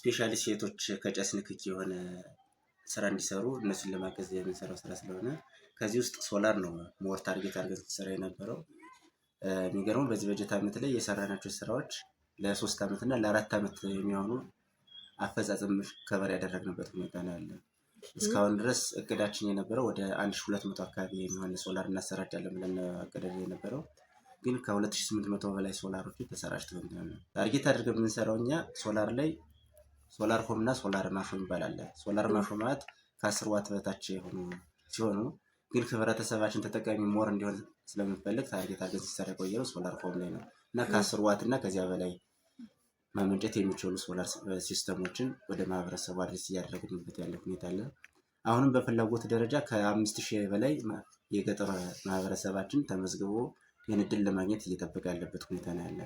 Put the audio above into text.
ስፔሻሊ ሴቶች ከጨስ ንክኪ የሆነ ስራ እንዲሰሩ እነሱን ለማገዝ የምንሰራው ስራ ስለሆነ ከዚህ ውስጥ ሶላር ነው ሞር ታርጌት አድርገን ስንሰራ የነበረው። የሚገርመው በዚህ በጀት ዓመት ላይ የሰራናቸው ስራዎች ለ3 ዓመት እና ለ4 ዓመት የሚሆኑ አፈጻጸም ከበር ያደረግንበት ሁኔታ ነው ያለው። እስካሁን ድረስ እቅዳችን የነበረው ወደ 1200 አካባቢ የሚሆን ሶላር እናሰራጫለን ብለን አቅደን የነበረው ግን ከ2800 በላይ ሶላሮች ተሰራጭተው ነው። ታርጌት አድርገን የምንሰራው እኛ ሶላር ላይ ሶላር ሆም እና ሶላር ማሾ ይባላል። ሶላር ማሾ ማለት ከ10 ዋት በታች ሲሆኑ ግን ህብረተሰባችን ተጠቃሚ ሞር እንዲሆን ስለምንፈልግ ታርጌት አድርገን ሲሰራ የቆየው ሶላር ሆም ላይ ነው እና ከ10 ዋት እና ከዚያ በላይ ማመንጨት የሚችሉ ሶላር ሲስተሞችን ወደ ማህበረሰቡ አድሬስ እያደረግንበት ያለ ሁኔታ አለ። አሁንም በፍላጎት ደረጃ ከ5000 በላይ የገጠር ማህበረሰባችን ተመዝግቦ ይህን እድል ለማግኘት እየጠበቀ ያለበት ሁኔታ ነው ያለ።